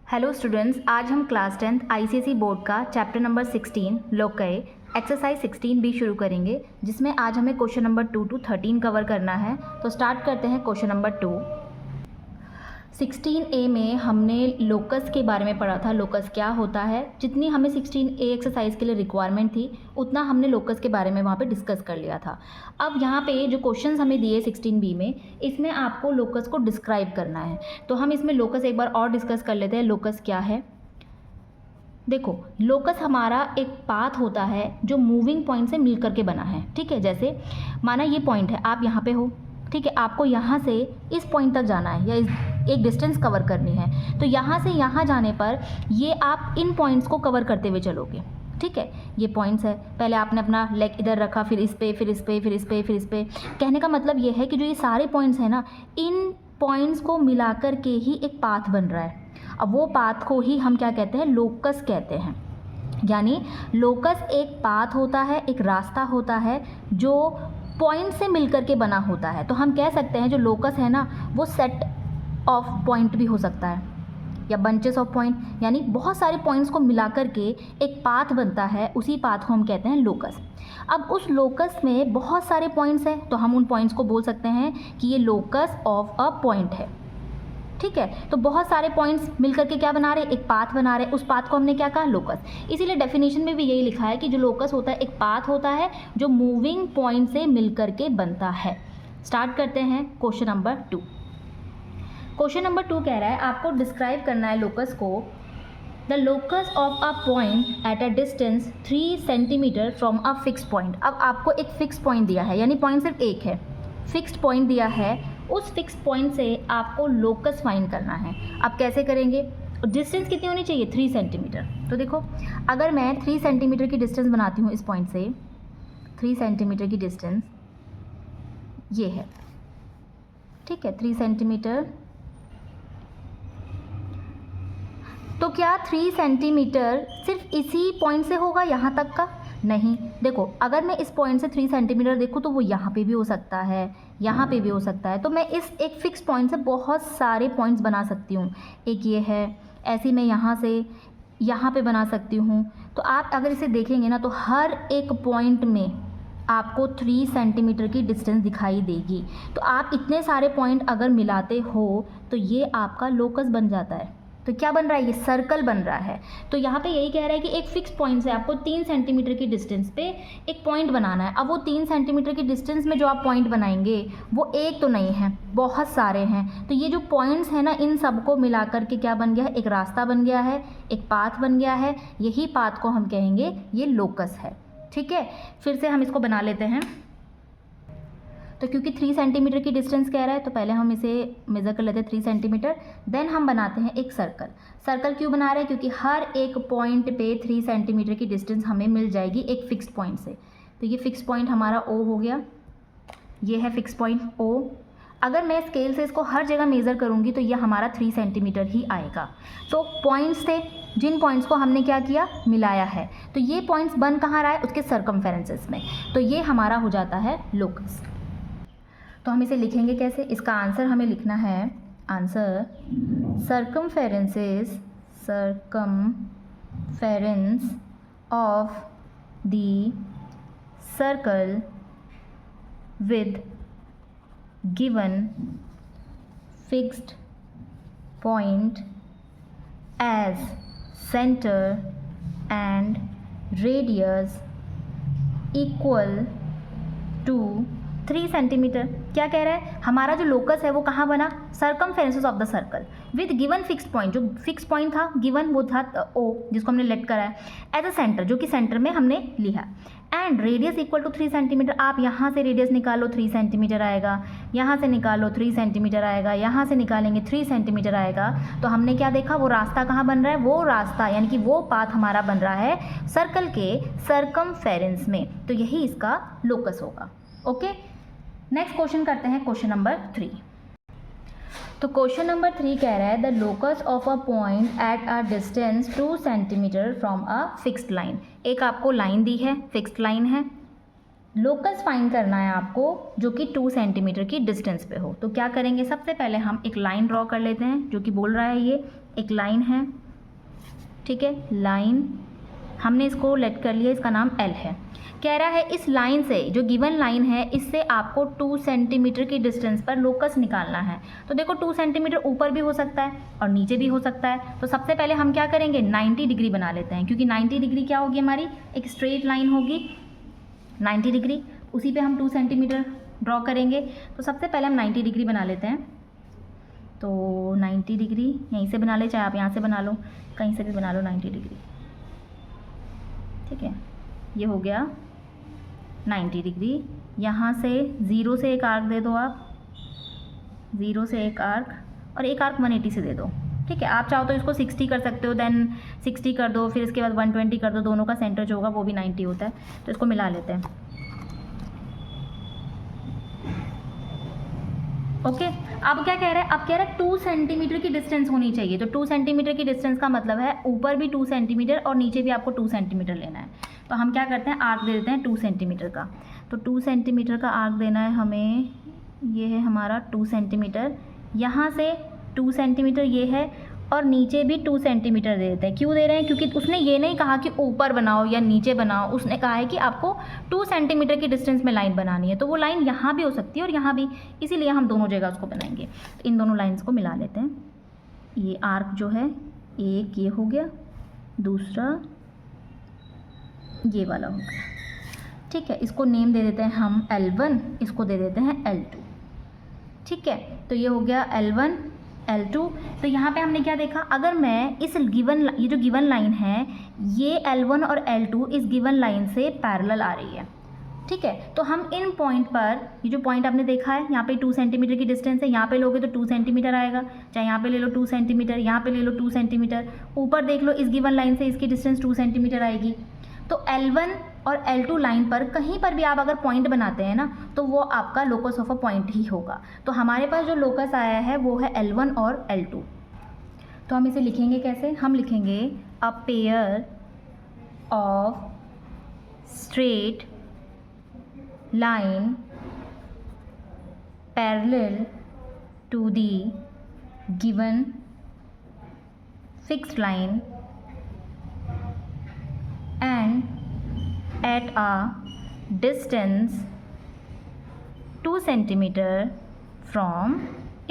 Hello students, आज हम class 10th ICSE board का चैप्टर नंबर 16 लोकय एक्सरसाइज 16 भी शुरू करेंगे, जिसमें आज हमें क्वेश्चन नंबर 2 to 13 कवर करना है। तो स्टार्ट करते हैं क्वेश्चन नंबर 2। 16A में हमने लोकस के बारे में पढ़ा था। लोकस क्या होता है, जितनी हमें 16A एक्सरसाइज के लिए रिक्वायरमेंट थी उतना हमने लोकस के बारे में वहाँ पे डिस्कस कर लिया था। अब यहाँ पे जो क्वेश्चंस हमें दिए 16B में, इसमें आपको लोकस को डिस्क्राइब करना है। तो हम इसमें लोकस एक बार और डिस्कस कर लेते हैं। लोकस क्या है, देखो लोकस हमारा एक पाथ होता है जो मूविंग पॉइंट से मिल करके बना है। ठीक है, जैसे माना ये पॉइंट है, आप यहाँ पे हो, ठीक है, आपको यहाँ से इस पॉइंट तक जाना है या एक डिस्टेंस कवर करनी है। तो यहाँ से यहाँ जाने पर ये आप इन पॉइंट्स को कवर करते हुए चलोगे। ठीक है, ये पॉइंट्स है, पहले आपने अपना लेग इधर रखा, फिर इस पे, फिर इस पे, फिर इस पे, फिर इस पे। कहने का मतलब ये है कि जो ये सारे पॉइंट्स हैं ना, इन पॉइंट्स को मिला कर के ही एक पाथ बन रहा है। अब वो पाथ को ही हम क्या कहते हैं, लोकस कहते हैं। यानी लोकस एक पाथ होता है, एक रास्ता होता है जो पॉइंट से मिलकर के बना होता है। तो हम कह सकते हैं जो लोकस है ना, वो सेट ऑफ पॉइंट भी हो सकता है या बंचेस ऑफ पॉइंट, यानी बहुत सारे पॉइंट्स को मिलाकर के एक पाथ बनता है। उसी पाथ को हम कहते हैं लोकस। अब उस लोकस में बहुत सारे पॉइंट्स हैं, तो हम उन पॉइंट्स को बोल सकते हैं कि ये लोकस ऑफ अ पॉइंट है। ठीक है, तो बहुत सारे पॉइंट्स मिलकर के क्या बना रहे हैं, एक पाथ बना रहे हैं। उस पाथ को हमने क्या कहा, लोकस। इसीलिए डेफिनेशन में भी यही लिखा है कि जो लोकस होता है एक पाथ होता है जो मूविंग पॉइंट से मिलकर के बनता है। स्टार्ट करते हैं क्वेश्चन नंबर 2। क्वेश्चन नंबर 2 कह रहा है आपको डिस्क्राइब करना है लोकस को। The locus of a point at a distance 3 centimetre from a fix point. अब आपको एक फिक्स पॉइंट दिया है, यानी पॉइंट सिर्फ एक है, फिक्स्ड पॉइंट दिया है। उस फिक्स पॉइंट से आपको लोकस फाइंड करना है। अब कैसे करेंगे, डिस्टेंस कितनी होनी चाहिए, 3 सेंटीमीटर। तो देखो, अगर मैं 3 सेंटीमीटर की डिस्टेंस बनाती हूँ इस पॉइंट से, 3 सेंटीमीटर की डिस्टेंस ये है। ठीक है, 3 सेंटीमीटर। तो क्या 3 सेंटीमीटर सिर्फ इसी पॉइंट से होगा यहाँ तक का? नहीं। देखो, अगर मैं इस पॉइंट से 3 सेंटीमीटर देखूँ तो वो यहाँ पे भी हो सकता है, यहाँ पे भी हो सकता है। तो मैं इस एक फिक्स पॉइंट से बहुत सारे पॉइंट्स बना सकती हूँ। एक ये है, ऐसे मैं यहाँ से यहाँ पे बना सकती हूँ। तो आप अगर इसे देखेंगे ना, तो हर एक पॉइंट में आपको 3 सेंटीमीटर की डिस्टेंस दिखाई देगी। तो आप इतने सारे पॉइंट अगर मिलाते हो तो ये आपका लोकस बन जाता है। तो क्या बन रहा है, ये सर्कल बन रहा है। तो यहाँ पे यही कह रहा है कि एक फिक्स पॉइंट से आपको 3 सेंटीमीटर की डिस्टेंस पे एक पॉइंट बनाना है। अब वो 3 सेंटीमीटर की डिस्टेंस में जो आप पॉइंट बनाएंगे वो एक तो नहीं है, बहुत सारे हैं। तो ये जो पॉइंट्स हैं ना, इन सबको मिला कर के क्या बन गया है, एक रास्ता बन गया है, एक पाथ बन गया है। यही पाथ को हम कहेंगे ये लोकस है। ठीक है, फिर से हम इसको बना लेते हैं। तो क्योंकि 3 सेंटीमीटर की डिस्टेंस कह रहा है, तो पहले हम इसे मेज़र कर लेते हैं 3 सेंटीमीटर। देन हम बनाते हैं एक सर्कल। सर्कल क्यों बना रहे हैं, क्योंकि हर एक पॉइंट पे 3 सेंटीमीटर की डिस्टेंस हमें मिल जाएगी एक फिक्स्ड पॉइंट से। तो ये फिक्स पॉइंट हमारा O हो गया, ये है फिक्स पॉइंट O। अगर मैं स्केल से इसको हर जगह मेज़र करूँगी तो ये हमारा 3 सेंटीमीटर ही आएगा। तो पॉइंट्स थे, जिन पॉइंट्स को हमने क्या किया, मिलाया है। तो ये पॉइंट्स बन कहाँ रहा है, उसके सर्कमफेरेंसेस में। तो ये हमारा हो जाता है लोकस। तो हम इसे लिखेंगे कैसे, इसका आंसर हमें लिखना है, answer circumference of the circle with given fixed point as centre and radius equal to 3 centimetre. क्या कह रहा है, हमारा जो लोकस है वो कहाँ बना, circumferences of the circle with given fix point. जो फिक्स पॉइंट था गिवन वो था O, जिसको हमने लेट करा है, एज अ सेंटर, जो कि सेंटर में हमने लिया, and radius equal to 3 centimetre. आप यहाँ से रेडियस निकालो, 3 सेंटीमीटर आएगा, यहाँ से निकालो 3 सेंटीमीटर आएगा, यहाँ से निकालेंगे 3 सेंटीमीटर आएगा। तो हमने क्या देखा, वो रास्ता कहाँ बन रहा है, वो रास्ता यानी कि वो पाथ हमारा बन रहा है सर्कल के सर्कमफेरेंस में। तो यही इसका लोकस होगा। ओके, नेक्स्ट क्वेश्चन करते हैं, क्वेश्चन नंबर 3। तो क्वेश्चन नंबर 3 कह रहा है the locus of a point at a distance 2 centimetre from a fixed line. एक आपको लाइन दी है, फिक्स्ड लाइन है, लोकस फाइंड करना है आपको जो कि 2 सेंटीमीटर की डिस्टेंस पे हो। तो क्या करेंगे, सबसे पहले हम एक लाइन ड्रॉ कर लेते हैं जो कि बोल रहा है ये एक लाइन है, ठीक है, लाइन हमने इसको लेट कर लिया, इसका नाम L है। कह रहा है इस लाइन से, जो गिवन लाइन है, इससे आपको 2 सेंटीमीटर की डिस्टेंस पर लोकस निकालना है। तो देखो 2 सेंटीमीटर ऊपर भी हो सकता है और नीचे भी हो सकता है। तो सबसे पहले हम क्या करेंगे, 90 डिग्री बना लेते हैं, क्योंकि 90 डिग्री क्या होगी हमारी, एक स्ट्रेट लाइन होगी 90 डिग्री, उसी पे हम 2 सेंटीमीटर ड्रॉ करेंगे। तो सबसे पहले हम 90 डिग्री बना लेते हैं। तो 90 डिग्री यहीं से बना ले, चाहे आप यहाँ से बना लो, कहीं से भी बना लो 90 डिग्री, ठीक है। ये हो गया 90 डिग्री। यहाँ से 0 से एक आर्क दे दो आप, 0 से एक आर्क, और एक आर्क 180 से दे दो, ठीक है। आप चाहो तो इसको 60 कर सकते हो, देन 60 कर दो, फिर इसके बाद 120 कर दो, दोनों का सेंटर जो होगा वो भी 90 होता है। तो इसको मिला लेते हैं, ओके। अब क्या कह रहा है, अब कह रहा है 2 सेंटीमीटर की डिस्टेंस होनी चाहिए। तो 2 सेंटीमीटर की डिस्टेंस का मतलब है ऊपर भी 2 सेंटीमीटर और नीचे भी आपको 2 सेंटीमीटर लेना है। तो हम क्या करते हैं, आर्क दे देते हैं 2 सेंटीमीटर का। तो 2 सेंटीमीटर का आर्क देना है हमें, ये है हमारा 2 सेंटीमीटर, यहाँ से 2 सेंटीमीटर ये है, और नीचे भी 2 सेंटीमीटर दे देते हैं। क्यों दे रहे हैं, क्योंकि उसने ये नहीं कहा कि ऊपर बनाओ या नीचे बनाओ, उसने कहा है कि आपको 2 सेंटीमीटर की डिस्टेंस में लाइन बनानी है। तो वो लाइन यहाँ भी हो सकती है और यहाँ भी, इसीलिए हम दोनों जगह उसको बनाएंगे। तो इन दोनों लाइन्स को मिला लेते हैं। ये आर्क जो है, एक ये हो गया, दूसरा ये वाला हो गया, ठीक है। इसको नेम दे देते हैं हम L1, इसको दे देते हैं L2, ठीक है। तो ये हो गया L1 L2। तो यहाँ पे हमने क्या देखा, अगर मैं इस गिवन, ये जो गिवन लाइन है, ये L1 और L2 इस गिवन लाइन से पैरेलल आ रही है, ठीक है। तो हम इन पॉइंट पर, ये जो पॉइंट आपने देखा है, यहाँ पे 2 सेंटीमीटर की डिस्टेंस है, यहाँ पे लोगे तो 2 सेंटीमीटर आएगा, चाहे यहाँ पे ले लो 2 सेंटीमीटर, यहाँ पे ले लो 2 सेंटीमीटर, ऊपर देख लो इस गिवन लाइन से इसकी डिस्टेंस 2 सेंटीमीटर आएगी। तो L1 और L2 लाइन पर कहीं पर भी आप अगर पॉइंट बनाते हैं ना, तो वो आपका लोकस ऑफ अ पॉइंट ही होगा। तो हमारे पास जो लोकस आया है वो है L1 और L2। तो हम इसे लिखेंगे कैसे, हम लिखेंगे a pair of straight line parallel to the given fixed line and at a distance 2 centimetre from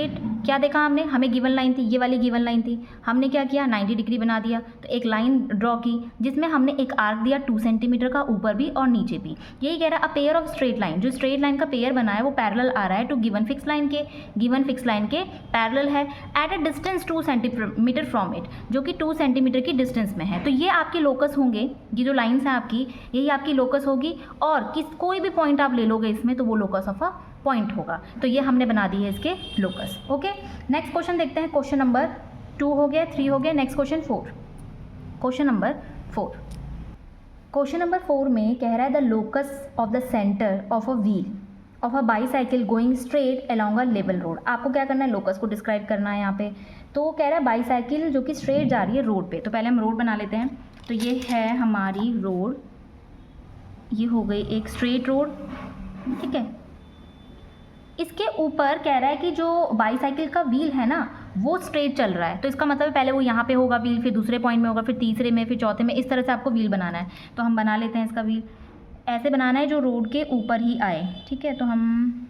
it. क्या देखा हमने, हमें गिवन लाइन थी, ये वाली गिवन लाइन थी, हमने क्या किया, 90 डिग्री बना दिया। तो एक लाइन ड्रॉ की जिसमें हमने एक आर्क दिया 2 सेंटीमीटर का, ऊपर भी और नीचे भी। यही कह रहा है अ पेयर ऑफ स्ट्रेट लाइन, जो स्ट्रेट लाइन का पेयर बना है वो पैरेलल आ रहा है टू गिवन फिक्स लाइन के, गिवन फिक्स लाइन के पैरेलल है, at a distance 2 centimetre from it, जो कि 2 सेंटीमीटर की डिस्टेंस में है। तो ये आपके लोकस होंगे, ये जो लाइन्स हैं आपकी, यही आपकी लोकस होगी, और कोई भी पॉइंट आप ले लोगे इसमें तो वो लोकस ऑफ अ पॉइंट होगा। तो ये हमने बना दी है इसके लोकस, ओके। नेक्स्ट क्वेश्चन देखते हैं, क्वेश्चन नंबर 2 हो गया, 3 हो गया, next question 4। Question number 4, question number 4 में कह रहा है the locus of the centre of a wheel of a bicycle going straight along a level road. आपको क्या करना है, लोकस को डिस्क्राइब करना है यहाँ पे। तो कह रहा है बाईसाइकिल जो कि स्ट्रेट जा रही है रोड पे। तो पहले हम रोड बना लेते हैं। तो ये है हमारी रोड, ये हो गई एक स्ट्रेट रोड, ठीक है। इसके ऊपर कह रहा है कि जो बाईसाइकिल का व्हील है ना वो स्ट्रेट चल रहा है। तो इसका मतलब पहले वो यहाँ पे होगा व्हील, फिर दूसरे पॉइंट में होगा, फिर तीसरे में, फिर चौथे में, इस तरह से आपको व्हील बनाना है। तो हम बना लेते हैं इसका व्हील, ऐसे बनाना है जो रोड के ऊपर ही आए, ठीक है। तो हम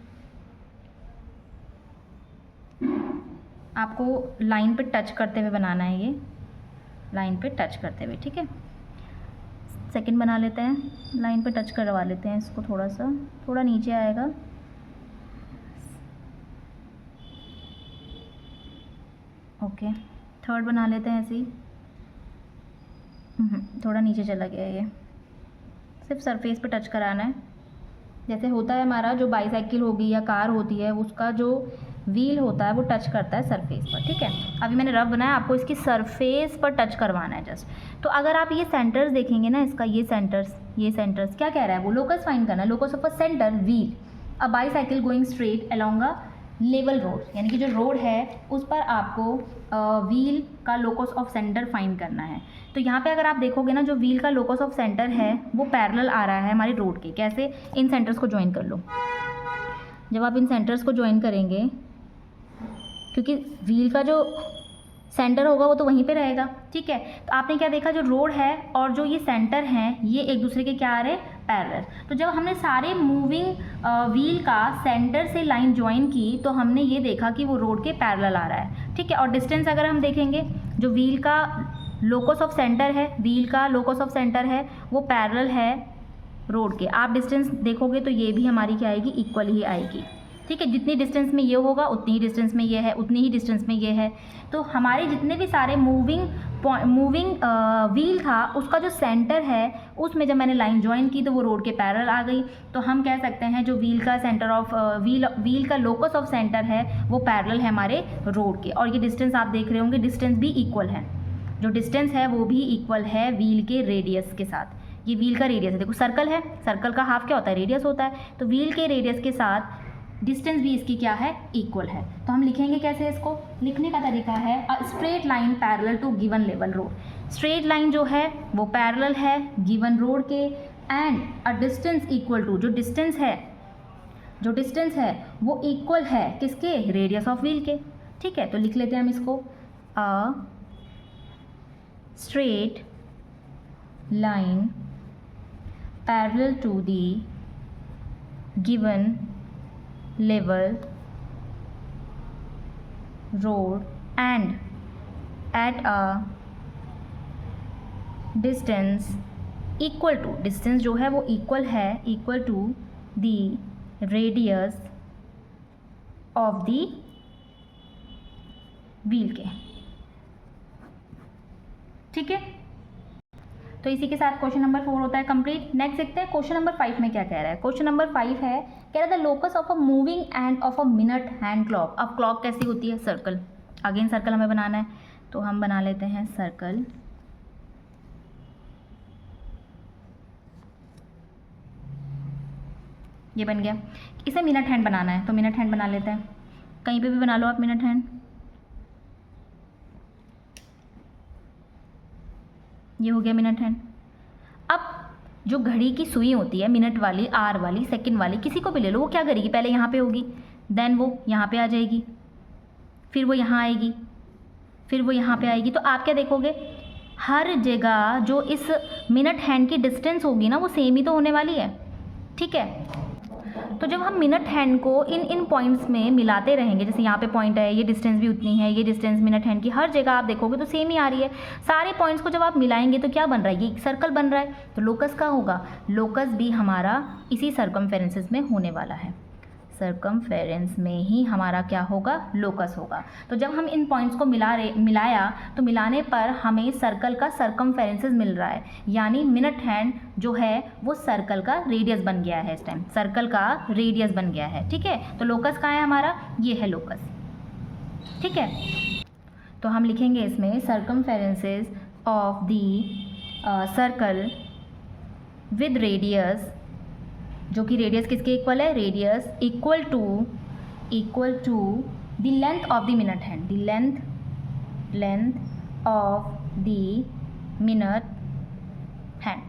आपको लाइन पे टच करते हुए बनाना है, ये लाइन पे टच करते हुए, ठीक है। सेकंड बना लेते हैं, लाइन पे टच करवा लेते हैं इसको, थोड़ा सा, थोड़ा नीचे आएगा, ओके। थर्ड बना लेते हैं ऐसे ही, थोड़ा नीचे चला गया, ये सिर्फ सरफेस पे टच कराना है। जैसे होता है हमारा जो बाईसाइकिल होगी या कार होती है, उसका जो व्हील होता है वो टच करता है सरफेस पर, ठीक है। अभी मैंने रफ बनाया, आपको इसकी सरफेस पर टच करवाना है जस्ट। तो अगर आप ये सेंटर्स देखेंगे ना, इसका ये सेंटर्स क्या कह रहा है, वो लोकस फाइंड करना है। Locus of a centre wheel a bicycle going straight along a level road, यानी कि जो रोड है उस पर आपको व्हील का लोकस ऑफ सेंटर फाइंड करना है। तो यहाँ पे अगर आप देखोगे ना, जो व्हील का लोकस ऑफ सेंटर है वो पैरेलल आ रहा है हमारे रोड के। कैसे? इन सेंटर्स को ज्वाइन कर लो। जब आप इन सेंटर्स को ज्वाइन करेंगे, क्योंकि व्हील का जो सेंटर होगा वो तो वहीं पे रहेगा, ठीक है। तो आपने क्या देखा, जो रोड है और जो ये सेंटर हैं ये एक दूसरे के क्या आ रहे हैं, पैरेलल। तो जब हमने सारे मूविंग व्हील का सेंटर से लाइन ज्वाइन की तो हमने ये देखा कि वो रोड के पैरेलल आ रहा है, ठीक है। और डिस्टेंस अगर हम देखेंगे, जो व्हील का लोकस ऑफ सेंटर है, व्हील का लोकस ऑफ सेंटर है वो पैरेलल है रोड के। आप डिस्टेंस देखोगे तो ये भी हमारी क्या आएगी, इक्वल ही आएगी, ठीक है। जितनी डिस्टेंस में ये होगा उतनी ही डिस्टेंस में ये है, उतनी ही डिस्टेंस में ये है। तो हमारे जितने भी सारे मूविंग व्हील था उसका जो सेंटर है उसमें जब मैंने लाइन ज्वाइन की तो वो रोड के पैरेलल आ गई। तो हम कह सकते हैं जो व्हील का सेंटर ऑफ व्हील का लोकस ऑफ सेंटर है वो पैरेलल है हमारे रोड के। और ये डिस्टेंस आप देख रहे होंगे, डिस्टेंस भी इक्वल है, जो डिस्टेंस है वो भी इक्वल है व्हील के रेडियस के साथ। ये व्हील का रेडियस है, देखो सर्कल है, सर्कल का हाफ क्या होता है, रेडियस होता है। तो व्हील के रेडियस के साथ डिस्टेंस भी इसकी क्या है, इक्वल है। तो हम लिखेंगे कैसे, इसको लिखने का तरीका है a straight line parallel to given level road. Straight line जो है वो पैरेलल है गिवन रोड के, and a distance equal to, जो डिस्टेंस है वो इक्वल है किसके, रेडियस ऑफ व्हील के, ठीक है। तो लिख लेते हैं हम इसको, a straight line parallel to the given level road and at a distance equal to, distance जो है वो equal है, equal to the radius of the wheel के, ठीक है। तो इसी के साथ क्वेश्चन नंबर 4 होता है कंप्लीट। नेक्स्ट देखते हैं क्वेश्चन नंबर 5 में क्या कह रहा है। क्वेश्चन नंबर 5 है, कह रहा है the locus of a moving end of a minute hand clock. अब क्लॉक कैसी होती है, सर्कल। अगेन सर्कल हमें बनाना है, तो हम बना लेते हैं सर्कल। ये बन गया। इसे मिनट हैंड बनाना है तो मिनट हैंड बना लेते हैं, कहीं पे भी बना लो आप मिनट हैंड। ये हो गया मिनट हैंड। अब जो घड़ी की सुई होती है, मिनट वाली, आर वाली, सेकंड वाली, किसी को भी ले लो, वो क्या करेगी, पहले यहाँ पे होगी, देन वो यहाँ पे आ जाएगी, फिर वो यहाँ आएगी, फिर वो यहाँ पे आएगी। तो आप क्या देखोगे, हर जगह जो इस मिनट हैंड की डिस्टेंस होगी ना वो सेम ही तो होने वाली है, ठीक है। तो जब हम मिनट हैंड को इन पॉइंट्स में मिलाते रहेंगे, जैसे यहाँ पे पॉइंट है, ये डिस्टेंस भी उतनी है, ये डिस्टेंस मिनट हैंड की हर जगह आप देखोगे तो सेम ही आ रही है। सारे पॉइंट्स को जब आप मिलाएंगे तो क्या बन रहा है, ये सर्कल बन रहा है। तो लोकस का होगा, लोकस भी हमारा इसी सर्कमफेरेंसेस में होने वाला है, सर्कमफेरेंस में ही हमारा क्या होगा, लोकस होगा। तो जब हम इन पॉइंट्स को मिलाया तो मिलाने पर हमें सर्कल का सर्कमफेरेंसेस मिल रहा है, यानी मिनट हैंड जो है वो सर्कल का रेडियस बन गया है, इस टाइम सर्कल का रेडियस बन गया है, ठीक है। तो लोकस कहाँ है हमारा, ये है लोकस, ठीक है। तो हम लिखेंगे इसमें circumferences of the circle with radius, जो कि रेडियस किसके इक्वल है, radius equal to the length of the minute hand, the length of the minute hand,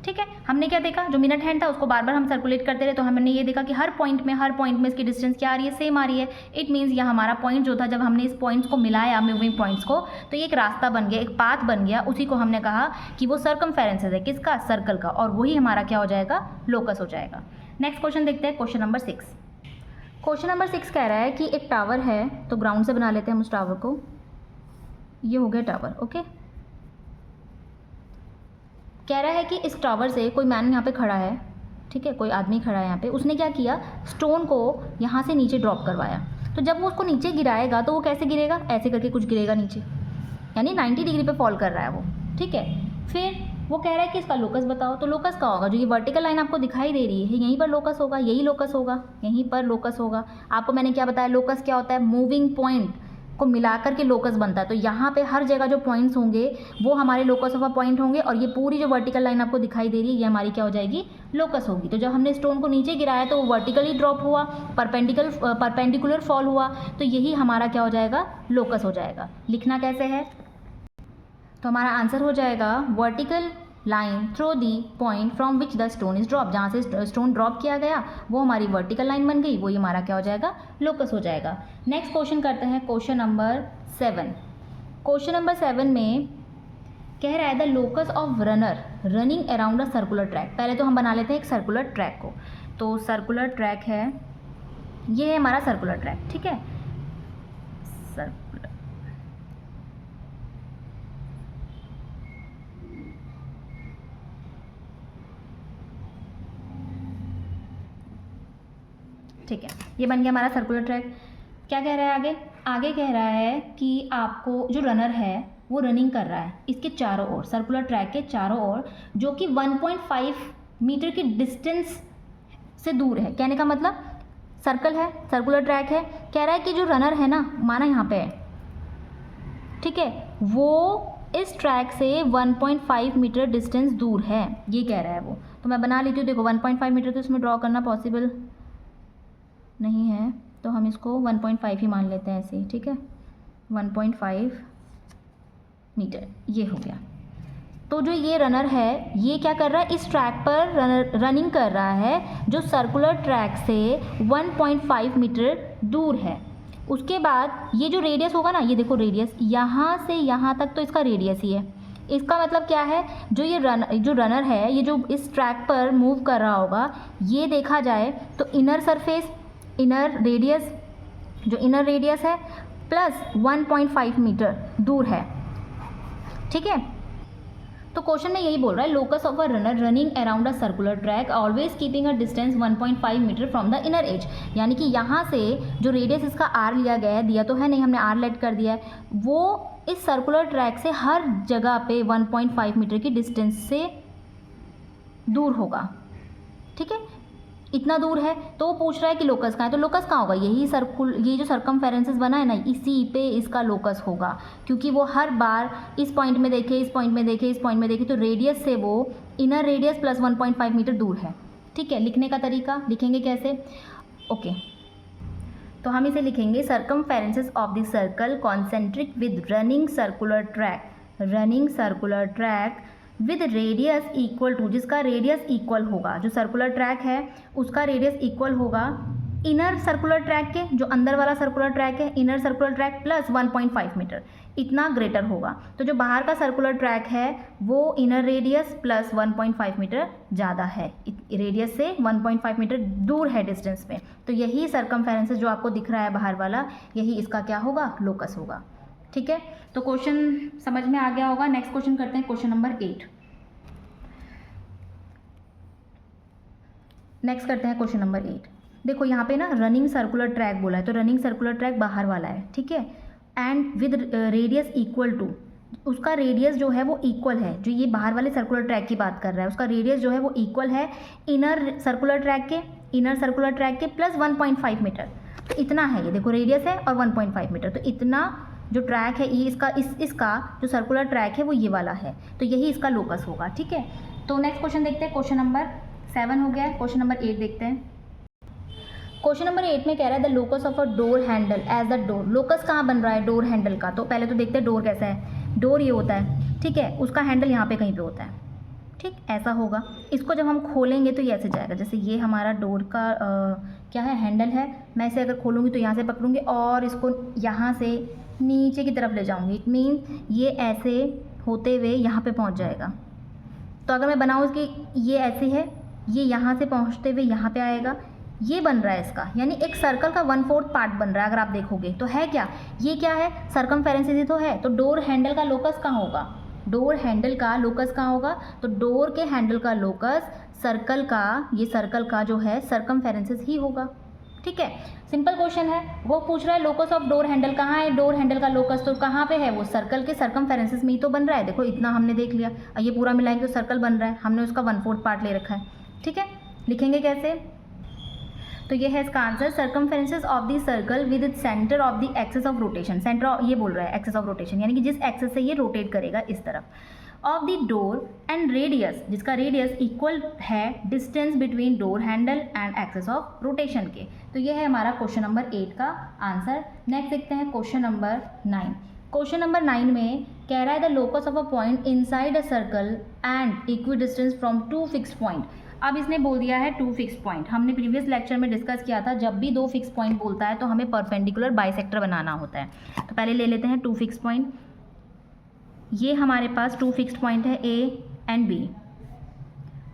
ठीक है। हमने क्या देखा, जो मिनट हैंड था उसको बार बार हम सर्कुलेट करते रहे, तो हमने ये देखा कि हर पॉइंट में इसकी डिस्टेंस क्या आ रही है, सेम आ रही है। इट मीन्स यह हमारा पॉइंट जो था, जब हमने इस पॉइंट्स को मिलाया, मूविंग पॉइंट्स को, तो ये एक रास्ता बन गया, एक पाथ बन गया। उसी को हमने कहा कि वो सर्कमफेरेंसेस है, किसका, सर्कल का, और वही हमारा क्या हो जाएगा, लोकस हो जाएगा। नेक्स्ट क्वेश्चन देखते हैं, क्वेश्चन नंबर 6। क्वेश्चन नंबर 6 कह रहा है कि एक टावर है, तो ग्राउंड से बना लेते हैं हम उस टावर को। ये हो गया टावर, ओके। कह रहा है कि इस टावर से कोई मैन यहाँ पे खड़ा है, ठीक है, कोई आदमी खड़ा है यहाँ पे। उसने क्या किया, स्टोन को यहाँ से नीचे ड्रॉप करवाया। तो जब वो उसको नीचे गिराएगा तो वो कैसे गिरेगा, ऐसे करके कुछ गिरेगा नीचे, यानी 90 डिग्री पे फॉल कर रहा है वो, ठीक है। फिर वो कह रहा है कि इसका लोकस बताओ। तो लोकस का होगा, जो ये वर्टिकल लाइन आपको दिखाई दे रही है यहीं पर लोकस होगा, यही लोकस होगा, यहीं पर लोकस होगा। आपको मैंने क्या बताया, लोकस क्या होता है, मूविंग पॉइंट को मिलाकर के लोकस बनता है। तो यहाँ पे हर जगह जो पॉइंट्स होंगे वो हमारे लोकस ऑफ अ पॉइंट होंगे, और ये पूरी जो वर्टिकल लाइन आपको दिखाई दे रही है ये हमारी क्या हो जाएगी, लोकस होगी। तो जब हमने स्टोन को नीचे गिराया तो वो वर्टिकली ड्रॉप हुआ, परपेंडिकुलर फॉल हुआ, तो यही हमारा क्या हो जाएगा, लोकस हो जाएगा। लिखना कैसे है, तो हमारा आंसर हो जाएगा vertical line through the point from which the stone is drop, जहाँ से स्टोन ड्रॉप किया गया वो हमारी वर्टिकल लाइन बन गई, वही हमारा क्या हो जाएगा, लोकस हो जाएगा। नेक्स्ट क्वेश्चन करते हैं, क्वेश्चन नंबर 7। क्वेश्चन नंबर 7 में कह रहा है the locus of runner running around a circular track. पहले तो हम बना लेते हैं एक सर्कुलर ट्रैक को। तो सर्कुलर ट्रैक है, ये है हमारा सर्कुलर ट्रैक, ठीक है, सर्कुलर, ठीक है, ये बन गया हमारा सर्कुलर ट्रैक। क्या कह रहा है आगे, आगे कह रहा है कि आपको जो रनर है वो रनिंग कर रहा है इसके चारों ओर, सर्कुलर ट्रैक के चारों ओर, जो कि 1.5 मीटर की डिस्टेंस से दूर है। कहने का मतलब सर्कल है, सर्कुलर ट्रैक है, कह रहा है कि जो रनर है ना, माना यहाँ पे है, ठीक है, वो इस ट्रैक से 1.5 मीटर डिस्टेंस दूर है, ये कह रहा है वो। तो मैं बना लेती हूँ, देखो 1.5 मीटर तो इसमें ड्रॉ करना पॉसिबल नहीं है, तो हम इसको 1.5 ही मान लेते हैं ऐसे ही, ठीक है, 1.5 मीटर ये हो गया। तो जो ये रनर है ये क्या कर रहा है, इस ट्रैक पर रनिंग कर रहा है जो सर्कुलर ट्रैक से 1.5 मीटर दूर है। उसके बाद ये जो रेडियस होगा ना, ये देखो रेडियस यहाँ से यहाँ तक तो इसका रेडियस ही है। इसका मतलब क्या है, जो रनर है ये जो इस ट्रैक पर मूव कर रहा होगा, ये देखा जाए तो इनर सरफेस, इनर रेडियस, जो इनर रेडियस है प्लस 1.5 मीटर दूर है, ठीक है। तो क्वेश्चन में यही बोल रहा है locus of a runner running around a circular track always keeping a distance 1.5 metre from the inner edge. यानी कि यहाँ से जो रेडियस इसका आर लिया गया है, दिया तो है नहीं, हमने आर लेट कर दिया है, वो इस सर्कुलर ट्रैक से हर जगह पे 1.5 मीटर की डिस्टेंस से दूर होगा, ठीक है, इतना दूर है। तो वो पूछ रहा है कि लोकस कहाँ है, तो लोकस कहाँ होगा, ये जो सर्कमफेरेंसेस बना है ना, इसी पे इसका लोकस होगा, क्योंकि वो हर बार इस पॉइंट में देखे, इस पॉइंट में देखे, इस पॉइंट में देखे, तो रेडियस से वो इनर रेडियस प्लस 1.5 मीटर दूर है, ठीक है। लिखने का तरीका लिखेंगे कैसे, ओके, तो हम इसे लिखेंगे circumferences of the circle concentric with running circular track with radius equal to, जिसका रेडियस इक्वल होगा, जो सर्कुलर ट्रैक है उसका रेडियस इक्वल होगा इनर सर्कुलर ट्रैक के, जो अंदर वाला सर्कुलर ट्रैक है, inner circular track plus 1.5 metre, इतना ग्रेटर होगा। तो जो बाहर का सर्कुलर ट्रैक है वो इनर रेडियस प्लस 1.5 मीटर ज़्यादा है, रेडियस से 1.5 मीटर दूर है डिस्टेंस में। तो यही सर्कमफेरेंसेस जो आपको दिख रहा है बाहर वाला, यही इसका क्या होगा, लोकस होगा, ठीक है। तो क्वेश्चन समझ में आ गया होगा। नेक्स्ट क्वेश्चन करते हैं, क्वेश्चन नंबर 8। नेक्स्ट करते हैं क्वेश्चन नंबर 8। देखो यहाँ पे ना रनिंग सर्कुलर ट्रैक बोला है, तो रनिंग सर्कुलर ट्रैक बाहर वाला है, ठीक है, and with radius equal to, उसका रेडियस जो है वो इक्वल है, जो ये बाहर वाले सर्कुलर ट्रैक की बात कर रहा है उसका रेडियस जो है वो इक्वल है इनर सर्कुलर ट्रैक के प्लस 1.5 मीटर। तो इतना है, ये देखो रेडियस है और 1.5 मीटर, तो इतना जो ट्रैक है ये इसका जो सर्कुलर ट्रैक है वो ये वाला है, तो यही इसका लोकस होगा, ठीक है। तो नेक्स्ट क्वेश्चन देखते हैं, क्वेश्चन नंबर 7 हो गया है, क्वेश्चन नंबर 8 देखते हैं। क्वेश्चन नंबर 8 में कह रहा है the locus of a door handle as the door. Locus कहाँ बन रहा है, डोर हैंडल का। तो पहले तो देखते हैं डोर कैसा है। डोर ये होता है, ठीक है, उसका हैंडल यहाँ पे कहीं पे होता है, ठीक, ऐसा होगा। इसको जब हम खोलेंगे तो ये ऐसे जाएगा, जैसे ये हमारा डोर का क्या है, हैंडल है। मैं इसे अगर खोलूँगी तो यहाँ से पकड़ूँगी और इसको यहाँ से नीचे की तरफ ले जाऊँगी, इट मीन ये ऐसे होते हुए यहाँ पे पहुँच जाएगा। तो अगर मैं बनाऊँ कि ये ऐसे है, ये यहाँ से पहुँचते हुए यहाँ पे आएगा, ये बन रहा है इसका, यानी एक सर्कल का 1/4 पार्ट बन रहा है। अगर आप देखोगे तो है क्या, ये क्या है, सर्कमफेरेंसेस ही तो है। तो डोर हैंडल का लोकस कहाँ होगा, डोर हैंडल का लोकस कहाँ होगा, तो डोर के हैंडल का लोकस सर्कल का, ये सर्कल का जो है सर्कमफेरेंसेस ही होगा, ठीक है। सिंपल क्वेश्चन है। वो पूछ रहा है लोकस ऑफ डोर हैंडल कहाँ है, डोर हैंडल का लोकस तो कहाँ पे है, वो सर्कल के सर्कमफेरेंसेस में ही तो बन रहा है। देखो इतना हमने देख लिया, ये पूरा मिलाएंगे तो सर्कल बन रहा है, हमने उसका 1/4 पार्ट ले रखा है, ठीक है। लिखेंगे कैसे, तो ये है इसका answer, circumferences of the circle with the centre of the axis of rotation, centre ये बोल रहा है एक्सिस ऑफ रोटेशन, यानी कि जिस एक्सिस से ये रोटेट करेगा इस तरफ, of the door and radius, जिसका रेडियस इक्वल है distance between door handle and axis of rotation के। तो ये है हमारा क्वेश्चन नंबर 8 का आंसर। नेक्स्ट देखते हैं क्वेश्चन नंबर 9। क्वेश्चन नंबर 9 में कह रहा है the locus of a point inside a circle and equidistance from two fixed point. अब इसने बोल दिया है टू फिक्स्ड पॉइंट। हमने प्रीवियस लेक्चर में डिस्कस किया था, जब भी दो फिक्स पॉइंट बोलता है तो हमें परपेंडिकुलर बाइसेक्टर बनाना होता है। तो पहले ले लेते हैं टू फिक्स पॉइंट। ये हमारे पास टू फिक्स्ड पॉइंट है ए एंड बी,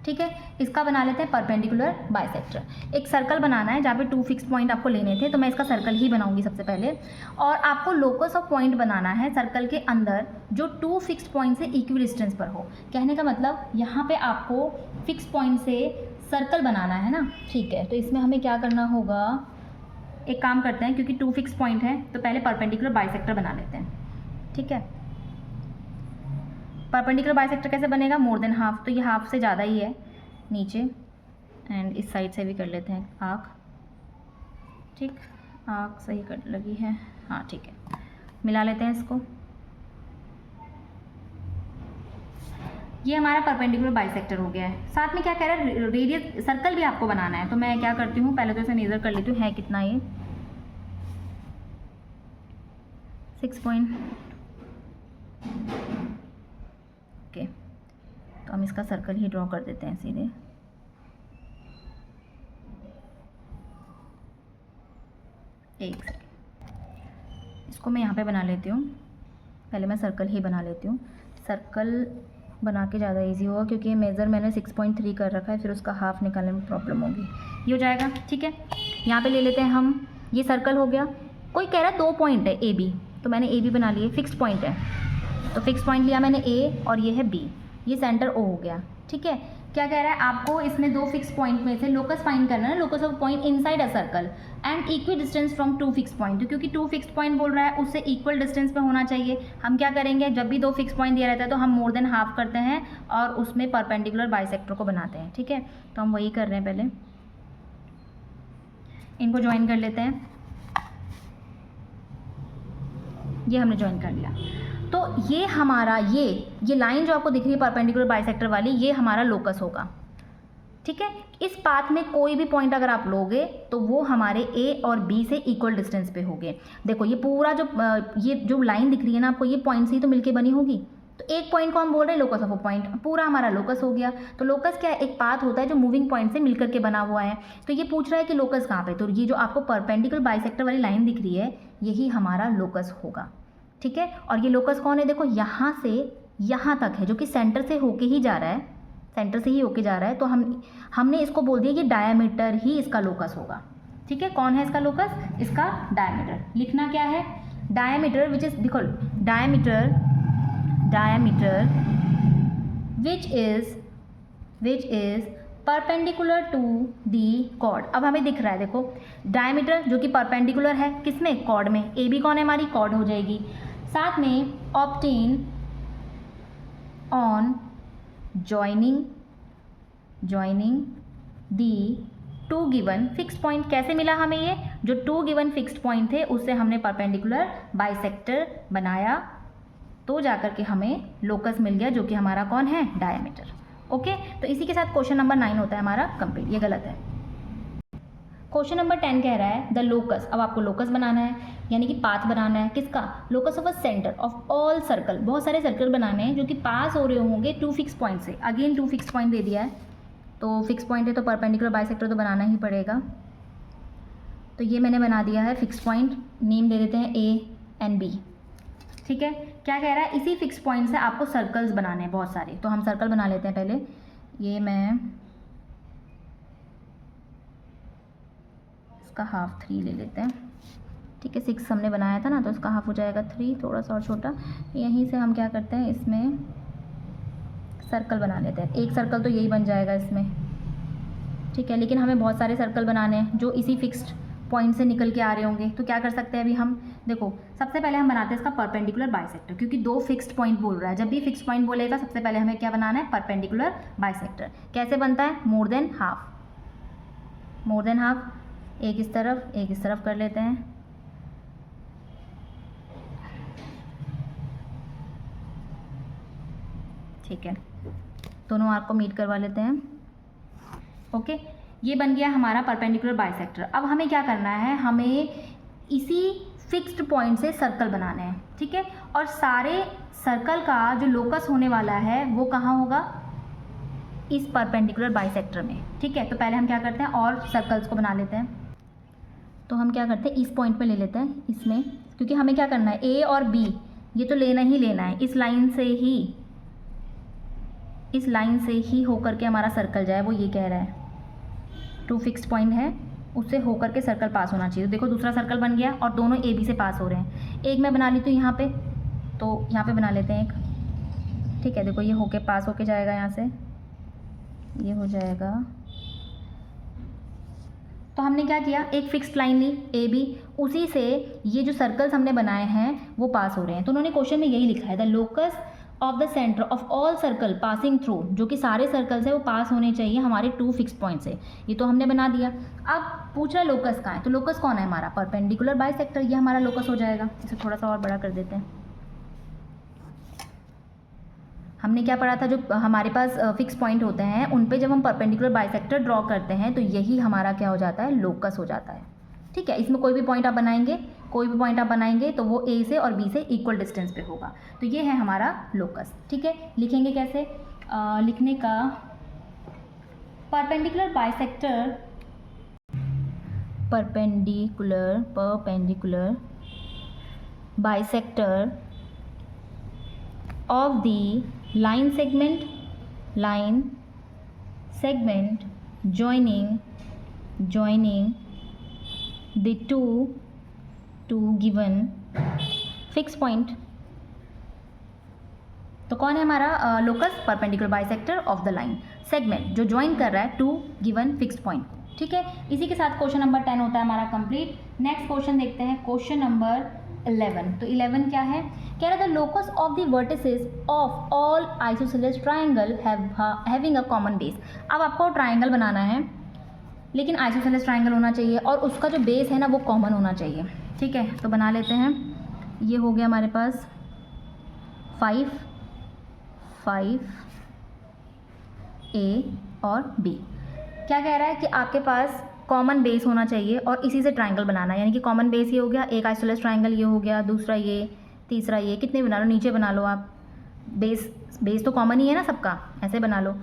ठीक है। इसका बना लेते हैं परपेंडिकुलर बाइसेक्टर। एक सर्कल बनाना है जहाँ पे टू फिक्स्ड पॉइंट आपको लेने थे, तो मैं इसका सर्कल ही बनाऊंगी सबसे पहले। और आपको लोकस ऑफ पॉइंट बनाना है सर्कल के अंदर जो टू फिक्स्ड पॉइंट से इक्वी डिस्टेंस पर हो। कहने का मतलब यहाँ पे आपको फिक्स पॉइंट से सर्कल बनाना है ना, ठीक है। तो इसमें हमें क्या करना होगा, एक काम करते हैं, क्योंकि टू फिक्स पॉइंट है तो पहले परपेंडिकुलर बाइसेक्टर बना लेते हैं, ठीक है। परपेंडिकुलर बाइसेक्टर कैसे बनेगा, मोर देन हाफ, तो ये हाफ से ज़्यादा ही है नीचे, एंड इस साइड से भी कर लेते हैं आर्क, ठीक। आर्क सही कट लगी है, हाँ ठीक है, मिला लेते हैं इसको। ये हमारा परपेंडिकुलर बाइसेक्टर हो गया है। साथ में क्या कह रहा है, रेडियस सर्कल भी आपको बनाना है। तो मैं क्या करती हूँ, पहले तो इसे मेज़र कर लेती हूँ है कितना ये 6 पॉइंट, ओके। तो हम इसका सर्कल ही ड्रॉ कर देते हैं सीधे। एक सेकेंड, इसको मैं यहाँ पे बना लेती हूँ। पहले मैं सर्कल ही बना लेती हूँ। सर्कल बना के ज़्यादा इजी होगा, क्योंकि ये मेज़र मैंने 6.3 कर रखा है, फिर उसका हाफ निकालने में प्रॉब्लम होगी। ये हो जाएगा, ठीक है। यहाँ पे ले लेते हैं हम, ये सर्कल हो गया। कोई कह रहा है 2 पॉइंट है ए बी, तो मैंने ए बी बना लिए, फिक्स्ड पॉइंट है तो फिक्स पॉइंट लिया मैंने ए, और ये है बी, ये सेंटर ओ हो गया, ठीक है। क्या कह रहा है, आपको इसमें दो फिक्स पॉइंट में से लोकस फाइंड करना है, locus of point inside a circle and equidistance from two fix point. तो क्योंकि टू फिक्स पॉइंट बोल रहा है, उससे इक्वल डिस्टेंस पे होना चाहिए। हम क्या करेंगे, जब भी दो फिक्स पॉइंट दिया रहता है तो हम मोर देन हाफ करते हैं और उसमें परपेंडिकुलर बाइसेक्टर को बनाते हैं, ठीक है। तो हम वही कर रहे हैं, पहले इनको ज्वाइन कर लेते हैं। ये हमने ज्वाइन कर लिया। तो ये हमारा ये लाइन जो आपको दिख रही है परपेंडिकुलर बाइसेक्टर वाली, ये हमारा लोकस होगा, ठीक है। इस पाथ में कोई भी पॉइंट अगर आप लोगे तो वो हमारे ए और बी से इक्वल डिस्टेंस पे होंगे। देखो ये पूरा ये जो लाइन दिख रही है ना आपको, ये पॉइंट से ही तो मिलके बनी होगी। तो एक पॉइंट को हम बोल रहे हैं लोकस ऑफ अ पॉइंट, पूरा हमारा लोकस हो गया। तो लोकस क्या है, एक पाथ होता है जो मूविंग पॉइंट से मिलकर के बना हुआ है। तो ये पूछ रहा है कि लोकस कहाँ पे, तो ये जो आपको परपेंडिकुलर बाइसेक्टर वाली लाइन दिख रही है, यही हमारा लोकस होगा, ठीक है। और ये लोकस कौन है, देखो यहाँ से यहाँ तक है, जो कि सेंटर से होके ही जा रहा है, सेंटर से ही होके जा रहा है। तो हमने इसको बोल दिया कि डायमीटर ही इसका लोकस होगा, ठीक है। कौन है इसका लोकस, इसका डायमीटर। लिखना क्या है, डायमीटर विच इज, देखो diameter which is perpendicular to the chord. अब हमें दिख रहा है, देखो डायमीटर जो कि परपेंडिकुलर है किसमें, कॉर्ड में। ए बी कौन है, हमारी कॉर्ड हो जाएगी। साथ में obtain on joining the two given fixed point. कैसे मिला हमें ये, जो टू गिवन फिक्स्ड पॉइंट थे उससे हमने परपेंडिकुलर बाइसेक्टर बनाया, तो जाकर के हमें लोकस मिल गया, जो कि हमारा कौन है, डायमीटर। ओके, तो इसी के साथ क्वेश्चन नंबर 9 होता है हमारा कंप्लीट। ये गलत है। क्वेश्चन नंबर 10 कह रहा है द लोकस। अब आपको लोकस बनाना है, यानी कि पाथ बनाना है, किसका, locus of a centre of all circle. बहुत सारे सर्कल बनाने हैं जो कि पास हो रहे होंगे टू फिक्स पॉइंट से। अगेन टू फिक्स पॉइंट दे दिया है, तो फिक्स पॉइंट है तो परपेंडिकुलर बाइसेक्टर तो बनाना ही पड़ेगा। तो ये मैंने बना दिया है फिक्स पॉइंट, नेम दे देते हैं ए एंड बी, ठीक है। क्या कह रहा है, इसी फिक्स पॉइंट से आपको सर्कल्स बनाने हैं बहुत सारे। तो हम सर्कल बना लेते हैं पहले। ये मैं इसका हाफ 3 ले लेते हैं, ठीक है। 6 हमने बनाया था ना, तो इसका हाफ हो जाएगा 3, थोड़ा सा और छोटा। यहीं से हम क्या करते हैं, इसमें सर्कल बना लेते हैं। एक सर्कल तो यही बन जाएगा इसमें, ठीक है। लेकिन हमें बहुत सारे सर्कल बनाने हैं जो इसी फिक्स्ड पॉइंट से निकल के आ रहे होंगे। तो क्या कर सकते हैं अभी हम, देखो सबसे पहले हम बनाते हैं इसका परपेंडिकुलर बाइसेक्टर, क्योंकि दो फिक्स्ड पॉइंट बोल रहा है। जब भी फिक्स्ड पॉइंट बोलेगा सबसे पहले हमें क्या बनाना है, परपेंडिकुलर बाइसेक्टर। कैसे बनता है, मोर देन हाफ। एक इस तरफ कर लेते हैं। ठीक है, दोनों आर्क को मीट करवा लेते हैं। ओके, ये बन गया हमारा परपेंडिकुलर बाइसेक्टर। अब हमें क्या करना है, हमें इसी फिक्स्ड पॉइंट से सर्कल बनाने हैं। ठीक है, और सारे सर्कल का जो लोकस होने वाला है वो कहाँ होगा, इस परपेंडिकुलर बाइसेक्टर में। ठीक है, तो पहले हम क्या करते हैं और सर्कल्स को बना लेते हैं। तो हम क्या करते हैं, इस पॉइंट पे ले लेते हैं इसमें, क्योंकि हमें क्या करना है, ए और बी ये तो लेना ही लेना है। इस लाइन से ही होकर के हमारा सर्कल जाए, वो ये कह रहा है। 2 फिक्स्ड पॉइंट है, उससे होकर के सर्कल पास होना चाहिए। तो देखो दूसरा सर्कल बन गया और दोनों ए बी से पास हो रहे हैं। एक मैं बना ली तो यहाँ पे, तो यहाँ पे बना लेते हैं एक। ठीक है, देखो ये होके पास होके जाएगा, यहाँ से ये हो जाएगा। तो हमने क्या किया, एक फिक्स्ड लाइन ली ए बी, उसी से ये जो सर्कल्स हमने बनाए हैं वो पास हो रहे हैं। तो उन्होंने क्वेश्चन में यही लिखा है, the locus of the centre of all circle passing through, जो कि सारे सर्कल्स है वो पास होने चाहिए हमारे 2 फिक्स्ड पॉइंट से। ये तो हमने बना दिया। अब पूछ रहा है लोकस कहाँ है, तो लोकस कौन है हमारा, परपेंडिकुलर बाइसेक्टर, ये हमारा लोकस हो जाएगा। इसे थोड़ा सा और बड़ा कर देते हैं। हमने क्या पढ़ा था, जो हमारे पास फिक्स पॉइंट होते हैं उन पे जब हम परपेंडिकुलर बाइसेक्टर ड्रॉ करते हैं तो यही हमारा क्या हो जाता है, लोकस हो जाता है। ठीक है, इसमें कोई भी पॉइंट आप बनाएंगे तो वो ए से और बी से इक्वल डिस्टेंस पे होगा। तो ये है हमारा लोकस। ठीक है, लिखेंगे कैसे, लिखने का, perpendicular bisector of the line segment joining the two given fixed point। तो कौन है हमारा locus, perpendicular bisector of the line segment जो ज्वाइन कर रहा है 2 गिवन फिक्स्ड पॉइंट। ठीक है, इसी के साथ क्वेश्चन नंबर 10 होता है हमारा कंप्लीट। नेक्स्ट क्वेश्चन देखते हैं, क्वेश्चन नंबर 11। तो 11 क्या है, कह रहा था locus of the vertices of all isosceles triangle having a common base. अब आपको ट्राइंगल बनाना है, लेकिन आइसोसेलेस ट्राइंगल होना चाहिए और उसका जो बेस है ना वो कॉमन होना चाहिए। ठीक है, तो बना लेते हैं। ये हो गया हमारे पास 5 A और B। क्या कह रहा है कि आपके पास कॉमन बेस होना चाहिए और इसी से ट्राइंगल बनाना है, यानी कि कॉमन बेस ये हो गया, एक आइसोसेलेस ट्राइंगल ये हो गया, दूसरा ये, तीसरा ये, कितने बना लो, नीचे बना लो आप। बेस तो कॉमन ही है ना सबका, ऐसे बना लो।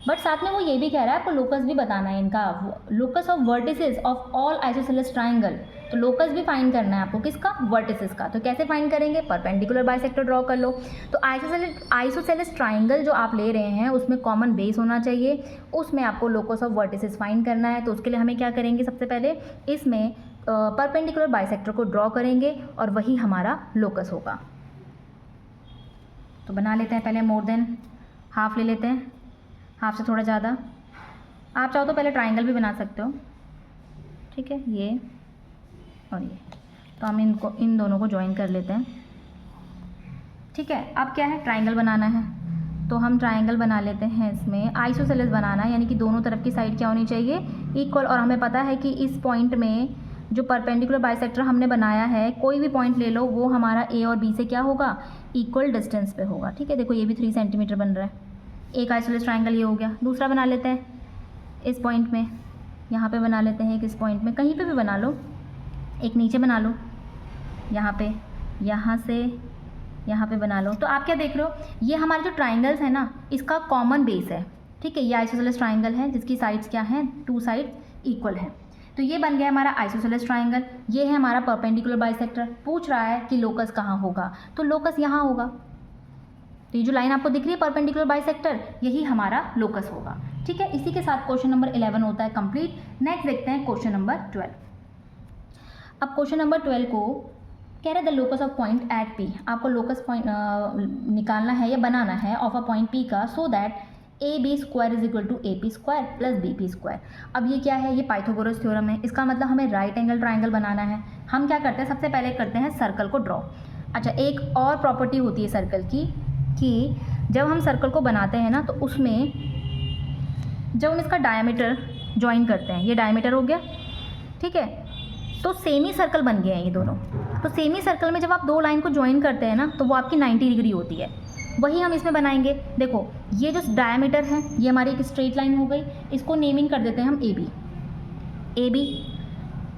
बट साथ में वो ये भी कह रहा है आपको लोकस भी बताना है इनका, locus of vertices of all isosceles triangle. तो लोकस भी फाइंड करना है आपको, किसका, वर्टिसेस का। तो कैसे फाइंड करेंगे, परपेंडिकुलर बाइसेक्टर ड्रॉ कर लो। तो आइसोसेलेस ट्राइंगल जो आप ले रहे हैं उसमें कॉमन बेस होना चाहिए, उसमें आपको लोकस ऑफ वर्टिसेस फाइंड करना है। तो उसके लिए हमें क्या करेंगे, सबसे पहले इसमें परपेंडिकुलर बाइसेक्टर को ड्रॉ करेंगे और वही हमारा लोकस होगा। तो बना लेते हैं पहले, मोर देन हाफ ले लेते हैं, हाफ से थोड़ा ज़्यादा। आप चाहो तो पहले ट्राइंगल भी बना सकते हो। ठीक है, ये और ये, तो हम इन दोनों को ज्वाइन कर लेते हैं। ठीक है, अब क्या है, ट्राइंगल बनाना है, तो हम ट्राइंगल बना लेते हैं। इसमें आइसोसेलेस बनाना है, यानी कि दोनों तरफ की साइड क्या होनी चाहिए, इक्वल। और हमें पता है कि इस पॉइंट में जो परपेंडिकुलर बाइसेक्टर हमने बनाया है, कोई भी पॉइंट ले लो, वो हमारा ए और बी से क्या होगा, इक्वल डिस्टेंस पे होगा। ठीक है, देखो ये भी 3 सेंटीमीटर बन रहा है। एक आइसोसेलेस ट्राइंगल ये हो गया। दूसरा बना लेते हैं इस पॉइंट में, यहाँ पे बना लेते हैं एक, इस पॉइंट में, कहीं पे भी बना लो, एक नीचे बना लो, यहाँ पे, यहाँ से यहाँ पे बना लो। तो आप क्या देख रहे हो, ये हमारे जो ट्राइंगल्स है ना, इसका कॉमन बेस है। ठीक है, ये आइसोसेलेस ट्राइंगल है जिसकी साइड्स क्या हैं, 2 साइड्स इक्वल है। तो ये बन गया हमारा आइसोसेलेस ट्राइंगल। ये है हमारा परपेंडिकुलर बाइसेक्टर। पूछ रहा है कि लोकस कहाँ होगा, तो लोकस यहाँ होगा। तो ये जो लाइन आपको दिख रही है परपेंडिकुलर बाइसेक्टर, यही हमारा लोकस होगा। ठीक है, इसी के साथ क्वेश्चन नंबर 11 होता है कंप्लीट। नेक्स्ट देखते हैं क्वेश्चन नंबर 12। अब क्वेश्चन नंबर 12 को कह रहा है the locus of point at P. आपको लोकस पॉइंट निकालना है या बनाना है ऑफ अ पॉइंट पी का, so that A B square is equal to A P square plus B P square. अब ये क्या है, ये पाइथागोरस थ्योरम है। इसका मतलब हमें राइट एंगल ट्राइंगल बनाना है। हम क्या करते हैं, सबसे पहले करते हैं सर्कल को ड्रॉ। अच्छा, एक और प्रॉपर्टी होती है सर्कल की, कि जब हम सर्कल को बनाते हैं ना, तो उसमें जब हम इसका डायमीटर ज्वाइन करते हैं, ये डायमीटर हो गया, ठीक है। तो सेमी सर्कल बन गए हैं ये दोनों। तो सेमी सर्कल में जब आप दो लाइन को ज्वाइन करते हैं ना तो वो आपकी 90 डिग्री होती है। वही हम इसमें बनाएंगे। देखो ये जो डायमीटर है ये हमारी एक स्ट्रेट लाइन हो गई, इसको नेमिंग कर देते हैं हम ए बी।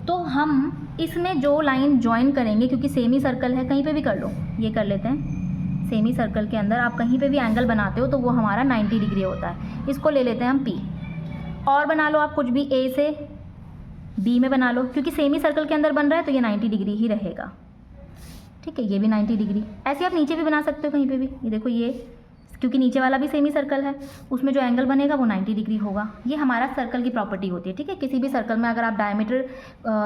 तो हम इसमें जो लाइन ज्वाइन करेंगे, क्योंकि सेमी सर्कल है, कहीं पे भी कर लो, ये कर लेते हैं, सेमी सर्कल के अंदर आप कहीं पे भी एंगल बनाते हो तो वो हमारा 90 डिग्री होता है। इसको ले लेते हैं हम पी। और बना लो आप कुछ भी, ए से बी में बना लो, क्योंकि सेमी सर्कल के अंदर बन रहा है तो ये 90 डिग्री ही रहेगा। ठीक है, ये भी 90 डिग्री। ऐसे आप नीचे भी बना सकते हो कहीं पे भी। ये देखो ये, क्योंकि नीचे वाला भी सेमी सर्कल है, उसमें जो एंगल बनेगा वो 90 डिग्री होगा। ये हमारा सर्कल की प्रॉपर्टी होती है। ठीक है, किसी भी सर्कल में अगर आप डायमीटर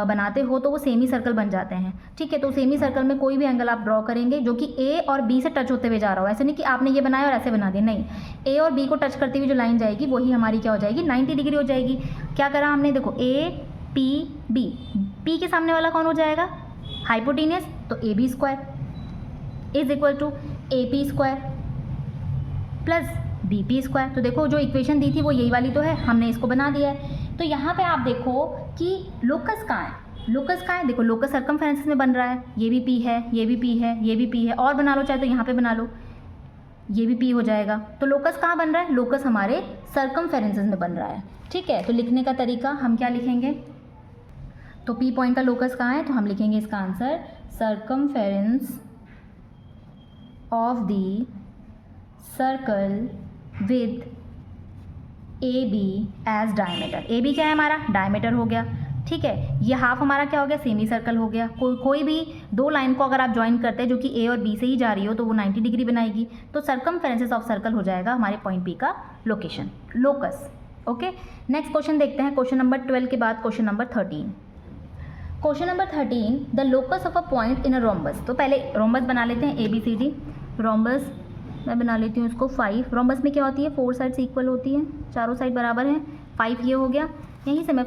बनाते हो तो वो सेमी सर्कल बन जाते हैं। ठीक है, तो सेमी सर्कल में कोई भी एंगल आप ड्रॉ करेंगे जो कि ए और बी से टच होते हुए जा रहा हो। ऐसे नहीं कि आपने ये बनाया और ऐसे बना दिया, नहीं, ए और बी को टच करते हुए जो लाइन जाएगी वही हमारी क्या हो जाएगी, 90 डिग्री हो जाएगी। क्या करा हमने, देखो ए पी बी, पी के सामने वाला कौन हो जाएगा, हाइपोटेनियस, तो A B square is equal to A P square plus B P square. तो देखो जो इक्वेशन दी थी वो यही वाली तो है, हमने इसको बना दिया है। तो यहाँ पे आप देखो कि लोकस कहाँ है, लोकस कहाँ है, देखो लोकस सर्कमफेरेंस में बन रहा है, ये भी पी है, ये भी पी है, ये भी पी है, और बना लो चाहे तो यहाँ पे बना लो, ये भी पी हो जाएगा। तो लोकस कहाँ बन रहा है, लोकस हमारे सर्कमफेरेंसेस में बन रहा है। ठीक है, तो लिखने का तरीका हम क्या लिखेंगे, तो पी पॉइंट का लोकस कहाँ है, तो हम लिखेंगे इसका answer circumference of the circle with A B as diameter. A B क्या है हमारा, डायमीटर हो गया। ठीक है, ये हाफ हमारा क्या हो गया, सेमी सर्कल हो गया। कोई भी दो लाइन को अगर आप ज्वाइन करते हैं जो कि ए और बी से ही जा रही हो तो वो 90 डिग्री बनाएगी। तो सर्कमफेरेंसेस ऑफ सर्कल हो जाएगा हमारे पॉइंट पी का location, locus. Okay, next question देखते हैं। क्वेश्चन नंबर 12 के बाद question number 13। Question number 13, the locus of a point in a rhombus. तो पहले रोम्बस बना लेते हैं, A B C D. Rhombus मैं बना लेती हूँ इसको 5। रोम्बस में क्या होती है, 4 साइड्स इक्वल होती हैं, चारों साइड बराबर हैं। 5 ये हो गया, यहीं से मैं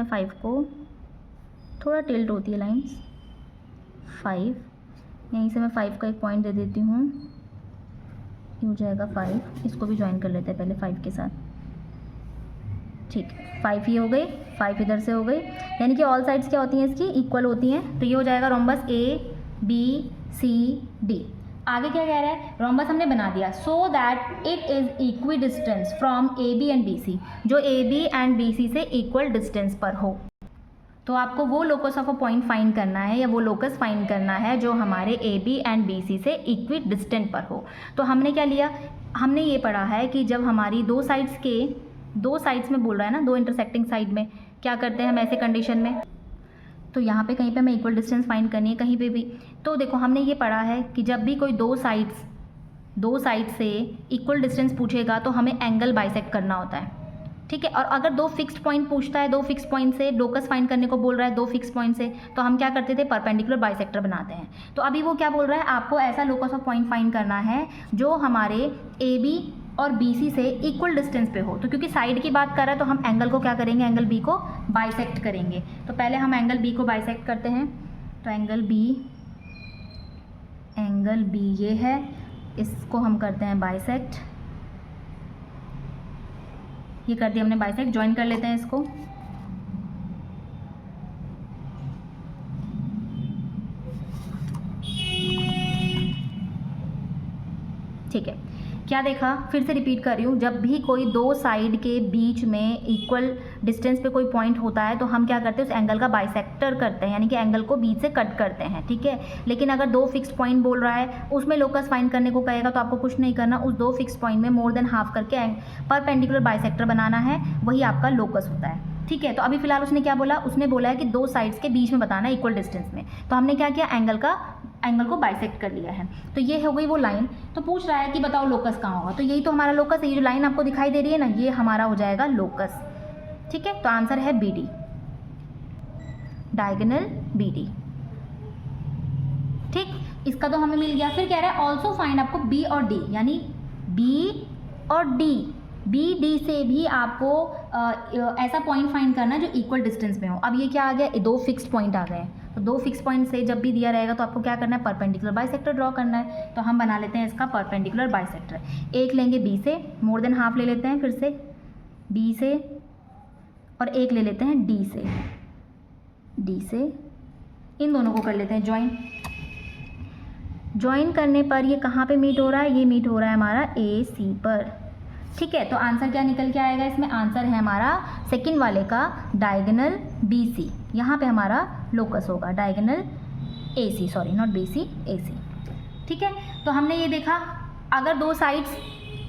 5 को थोड़ा टिल्ट होती है लाइन्स, 5 यहीं से मैं 5 का एक पॉइंट दे देती हूँ, ये हो जाएगा 5। इसको भी ज्वाइन कर लेते हैं पहले 5 के साथ। ठीक, 5 ये हो गई, 5 इधर से हो गई, यानी कि ऑल साइड्स क्या होती हैं इसकी, इक्वल होती हैं। तो ये हो जाएगा rhombus A B C D. आगे क्या कह रहा है, रोम्बस हमने बना दिया so that it is equidistance from A B and B C, जो A B and B C से इक्वल डिस्टेंस पर हो। तो आपको वो locus of a point find करना है, या वो लोकस फाइंड करना है जो हमारे A B and B C से इक्वी डिस्टेंट पर हो। तो हमने क्या लिया, हमने ये पढ़ा है कि जब हमारी दो साइड्स में बोल रहा है ना, दो इंटरसेक्टिंग साइड में क्या करते हैं हम ऐसे कंडीशन में, तो यहाँ पे कहीं पे हमें इक्वल डिस्टेंस फाइंड करनी है, कहीं पे भी। तो देखो हमने ये पढ़ा है कि जब भी कोई दो साइड से इक्वल डिस्टेंस पूछेगा तो हमें एंगल बाइसेक्ट करना होता है। ठीक है, और अगर दो फिक्स्ड पॉइंट पूछता है, दो फिक्स पॉइंट से लोकस फाइंड करने को बोल रहा है, दो फिक्स पॉइंट से, तो हम क्या करते थे, परपेंडिकुलर बाइसेक्टर बनाते हैं। तो अभी वो क्या बोल रहा है, आपको ऐसा लोकस ऑफ पॉइंट फाइंड करना है जो हमारे ए बी और बी सी से इक्वल डिस्टेंस पे हो। तो क्योंकि साइड की बात कर रहा है तो हम एंगल को क्या करेंगे, एंगल बी को बाइसेक्ट करेंगे। तो पहले हम एंगल बी को बाइसेक्ट करते हैं। तो एंगल बी ये है, इसको हम करते हैं बाइसेक्ट। ये कर दिया हमने बाइसेक्ट, ज्वाइन कर लेते हैं इसको। ठीक है, क्या देखा, फिर से रिपीट कर रही हूँ, जब भी कोई दो साइड के बीच में इक्वल डिस्टेंस पे कोई पॉइंट होता है तो हम क्या करते हैं, उस एंगल का बाइसेक्टर करते हैं, यानी कि एंगल को बीच से कट करते हैं। ठीक है, लेकिन अगर दो फिक्स पॉइंट बोल रहा है, उसमें लोकस फाइंड करने को कहेगा तो आपको कुछ नहीं करना, उस दो फिक्स पॉइंट में मोर देन हाफ करके परपेंडिकुलर बाइसेक्टर बनाना है, वही आपका लोकस होता है। ठीक है, तो अभी फिलहाल उसने क्या बोला, उसने बोला है कि दो साइड्स के बीच में बताना है इक्वल डिस्टेंस में। तो हमने क्या किया, एंगल को बाइसेक्ट कर लिया है। तो ये हो गई वो लाइन। तो पूछ रहा है कि बताओ लोकस कहाँ होगा, तो यही तो हमारा लोकस है, ये जो लाइन आपको दिखाई दे रही है ना, ये हमारा हो जाएगा लोकस। ठीक है, तो आंसर है B D, diagonal B D. ठीक, इसका तो हमें मिल गया। फिर कह रहा है ऑल्सो फाइंड आपको बी और डी, यानी बी और डी, बी डी से भी आपको ऐसा पॉइंट फाइंड करना है जो इक्वल डिस्टेंस में हो। अब ये क्या आ गया, दो फिक्स्ड पॉइंट आ गए। तो दो फिक्स पॉइंट से जब भी दिया रहेगा तो आपको क्या करना है, परपेंडिकुलर बाइसेक्टर ड्रॉ करना है। तो हम बना लेते हैं इसका परपेंडिकुलर बाइसेक्टर। एक लेंगे बी से, मोर देन हाफ ले लेते हैं, फिर से बी से, और एक ले लेते हैं डी से, इन दोनों को कर लेते हैं ज्वाइन करने पर ये कहाँ पे मीट हो रहा है, ये मीट हो रहा है हमारा ए सी पर। ठीक है, तो आंसर क्या निकल के आएगा इसमें, आंसर है हमारा सेकंड वाले का डायगोनल बी सी, यहाँ पे हमारा लोकस होगा diagonal A C, sorry not B C, A C. ठीक है, तो हमने ये देखा अगर दो साइड्स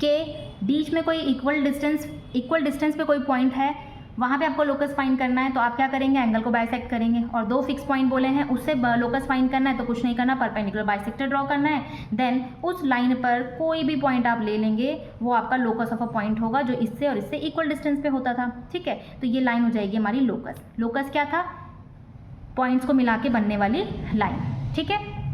के बीच में कोई इक्वल डिस्टेंस पे कोई पॉइंट है, वहाँ पे आपको लोकस फाइंड करना है, तो आप क्या करेंगे, एंगल को बाइसेक्ट करेंगे। और दो फिक्स पॉइंट बोले हैं, उससे लोकस फाइंड करना है, तो कुछ नहीं करना, परपेंडिकुलर बाइसेक्टर ड्रॉ करना है। देन उस लाइन पर कोई भी पॉइंट आप ले लेंगे, वो आपका लोकस ऑफ अ पॉइंट होगा जो इससे और इससे इक्वल डिस्टेंस पे होता था। ठीक है, तो ये लाइन हो जाएगी हमारी लोकस। लोकस क्या था, पॉइंट्स को मिला के बनने वाली लाइन। ठीक है।